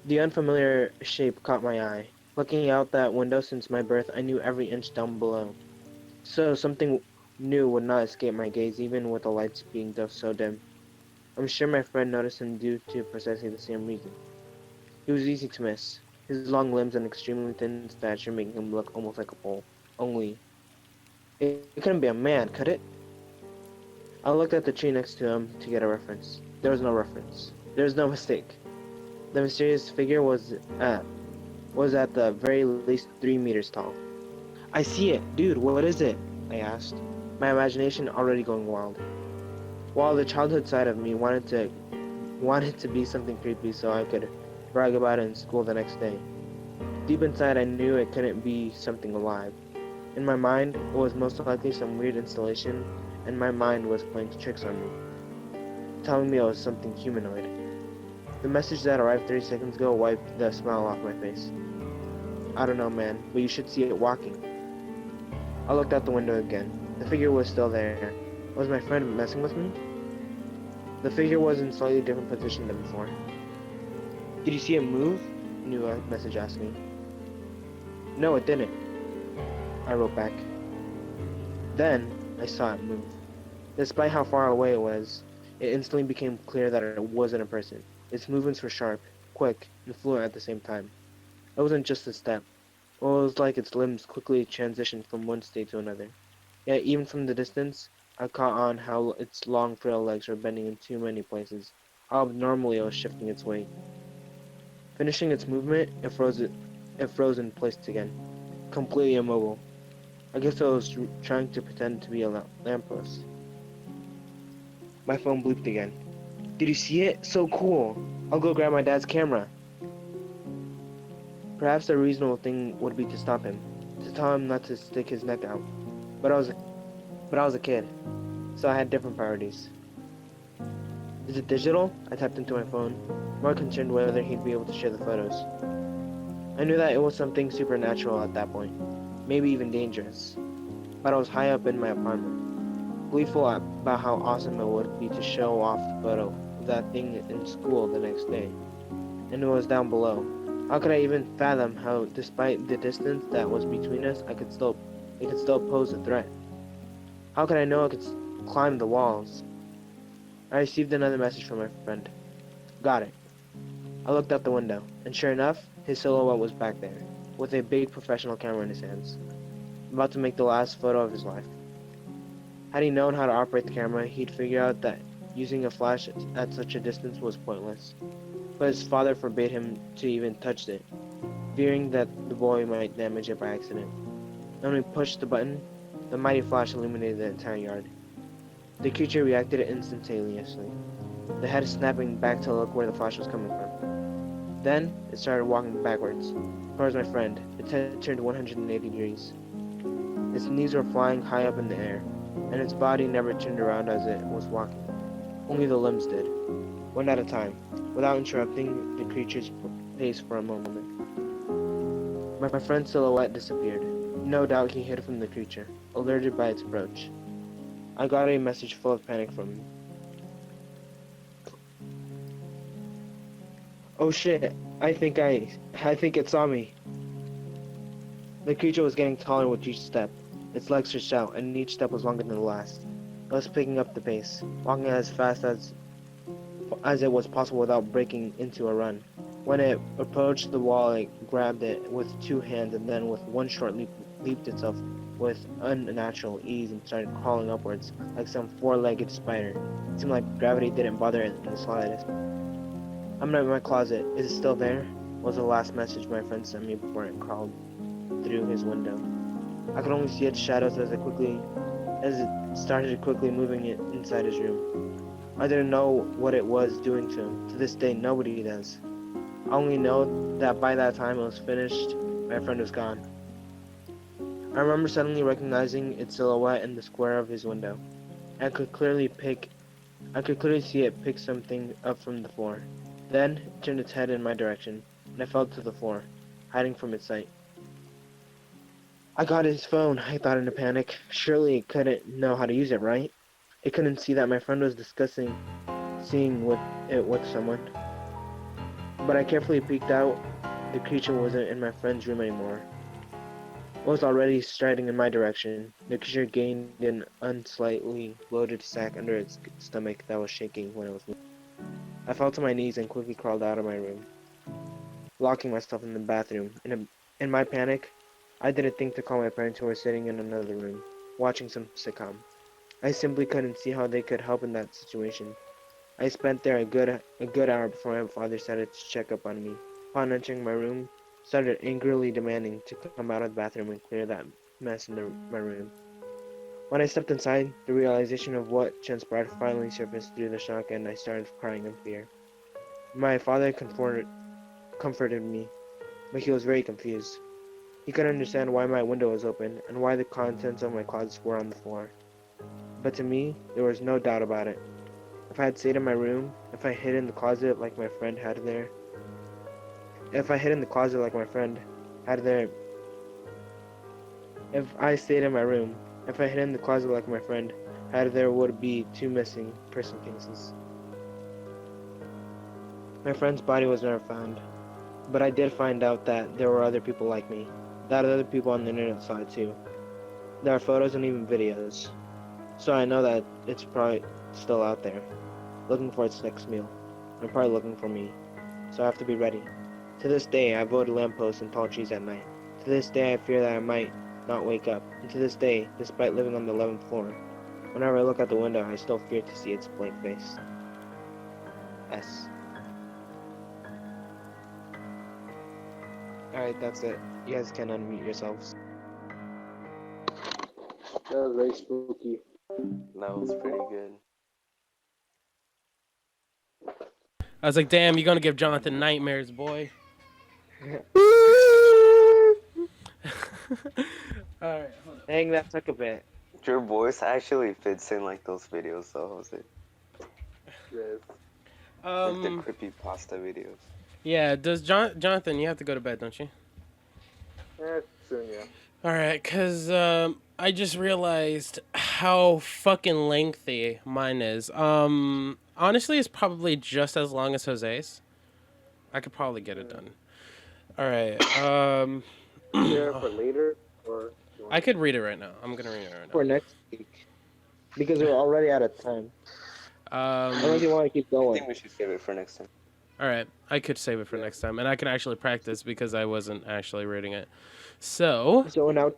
The unfamiliar shape caught my eye. Looking out that window since my birth, I knew every inch down below. So something new would not escape my gaze even with the lights being so dim. I'm sure my friend noticed him due to precisely the same reason. He was easy to miss, his long limbs and extremely thin stature making him look almost like a pole. Only, it couldn't be a man, could it? I looked at the tree next to him to get a reference. There was no reference. There was no mistake. The mysterious figure was at the very least 3 meters tall. I see it, dude, what is it? I asked, my imagination already going wild. While the childhood side of me wanted to be something creepy so I could brag about it in school the next day. Deep inside I knew it couldn't be something alive. In my mind, it was most likely some weird installation, and my mind was playing tricks on me, telling me it was something humanoid. The message that arrived 30 seconds ago wiped the smile off my face. I don't know, man, but you should see it walking. I looked out the window again. The figure was still there. Was my friend messing with me? The figure was in a slightly different position than before. Did you see it move? A new message asked me. No, it didn't. I wrote back. Then, I saw it move. Despite how far away it was, it instantly became clear that it wasn't a person. Its movements were sharp, quick, and fluent at the same time. It wasn't just a step. It was like its limbs quickly transitioned from one state to another. Yet, even from the distance, I caught on how its long, frail legs were bending in too many places, how abnormally it was shifting its weight. Finishing its movement, it froze in place again, completely immobile. I guess it was trying to pretend to be a lamppost. My phone bleeped again. Did you see it? So cool! I'll go grab my dad's camera. Perhaps the reasonable thing would be to stop him, to tell him not to stick his neck out. But I was a kid, so I had different priorities. Is it digital? I tapped into my phone, more concerned whether he'd be able to share the photos. I knew that it was something supernatural at that point, maybe even dangerous. But I was high up in my apartment, gleeful about how awesome it would be to show off the photo of that thing in school the next day. And it was down below. How could I even fathom how, despite the distance that was between us, it could still pose a threat? How could I know it could climb the walls? I received another message from my friend. Got it. I looked out the window, and sure enough, his silhouette was back there, with a big professional camera in his hands, about to make the last photo of his life. Had he known how to operate the camera, he'd figure out that using a flash at such a distance was pointless. But his father forbade him to even touch it, fearing that the boy might damage it by accident. And when he pushed the button, the mighty flash illuminated the entire yard. The creature reacted instantaneously, the head snapping back to look where the flash was coming from. Then, it started walking backwards, towards my friend. Its head turned 180 degrees. Its knees were flying high up in the air, and its body never turned around as it was walking. Only the limbs did, one at a time, without interrupting the creature's pace for a moment. My friend's silhouette disappeared. No doubt he hid from the creature, alerted by its approach. I got a message full of panic from him. Oh shit! I think it saw me. The creature was getting taller with each step. Its legs stretched out, and each step was longer than the last. It was picking up the pace, walking as fast as it was possible without breaking into a run. When it approached the wall, it grabbed it with two hands and then with one short leap leaped itself with unnatural ease and started crawling upwards like some four-legged spider. It seemed like gravity didn't bother it in the slightest. I'm in my closet. Is it still there? Was the last message my friend sent me before it crawled through his window. I could only see its shadows as it started quickly moving it inside his room. I didn't know what it was doing to him. To this day, nobody does. I only know that by that time it was finished, my friend was gone. I remember suddenly recognizing its silhouette in the square of his window. I could clearly see it pick something up from the floor. Then it turned its head in my direction, and I fell to the floor, hiding from its sight. I got his phone, I thought in a panic. Surely it couldn't know how to use it, right? It couldn't see that my friend was discussing seeing it with someone. But I carefully peeked out. The creature wasn't in my friend's room anymore. It was already striding in my direction. The creature gained an unslightly bloated sack under its stomach that was shaking when it was moving. I fell to my knees and quickly crawled out of my room, locking myself in the bathroom. In my panic, I didn't think to call my parents who were sitting in another room, watching some sitcom. I simply couldn't see how they could help in that situation. I spent there a good hour before my father started to check up on me. Upon entering my room, started angrily demanding to come out of the bathroom and clear that mess in my room. When I stepped inside, the realization of what transpired finally surfaced through the shock, and I started crying in fear. My father comforted me, but he was very confused. He couldn't understand why my window was open and why the contents of my closet were on the floor. But to me, there was no doubt about it. If I had stayed in my room, if I hid in the closet like my friend had there, if I stayed in my room, if I hid in the closet like my friend had, there would be 2 missing person cases. My friend's body was never found, but I did find out that there were other people like me, that other people on the internet saw it too. There are photos and even videos, so I know that it's probably still out there, looking for its next meal, and probably looking for me, so I have to be ready. To this day, I avoid lampposts and tall trees at night. To this day, I fear that I might not wake up. And to this day, despite living on the 11th floor, whenever I look out the window, I still fear to see its blank face. S. Alright, that's it. You guys can unmute yourselves. That was very spooky. That was pretty good. I was like, damn, you're gonna give Jonathan nightmares, boy. Alright, hold on. Dang, that took a bit. Your voice actually fits in like those videos, though, Jose. Yes. Like the creepypasta videos. Yeah, does Jonathan, you have to go to bed, don't you? Soon, yeah. Alright, because I just realized how fucking lengthy mine is. Honestly, it's probably just as long as Jose's. I could probably get it done. Alright, Share for later, or I could read it right now. I'm gonna read it right For next week. Because we're already out of time. now. Unless you want to keep I going. think we should save it for next time. Alright, I could save it for next time, and I can actually practice because I wasn't actually reading it. So, So now,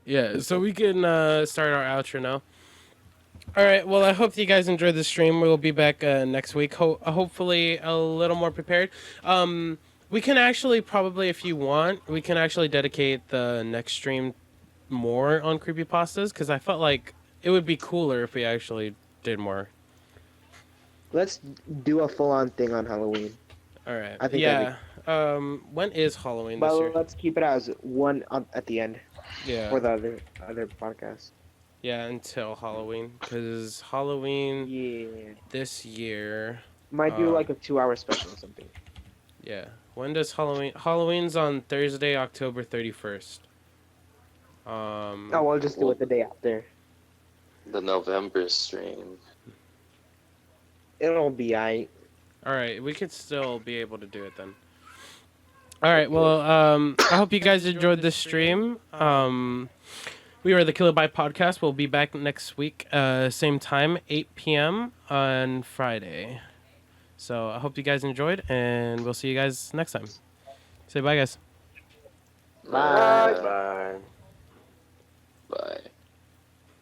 yeah, so we can start our outro now. Alright, well, I hope you guys enjoyed the stream. We'll be back next week, hopefully a little more prepared. We can actually probably, if you want, we can actually dedicate the next stream more on creepypastas, because I felt like it would be cooler if we actually did more. let's do a full-on thing on Halloween. Alright, I think yeah. When is Halloween this year? But let's keep it as one at the end Yeah. for the other podcast. Yeah, until Halloween, because Halloween Yeah. this year, Might do like a 2-hour special or something. yeah. When does Halloween? Halloween's on Thursday, October 31st. Oh, we'll just do it the day after. The November stream. It'll be aight. All right, we could still be able to do it then. All right, well, I hope you guys enjoyed this stream. We are the Kilobyte Podcast. We'll be back next week, same time, 8 p.m. on Friday. So I hope you guys enjoyed, and we'll see you guys next time. Say bye, guys. Bye. Bye. Bye.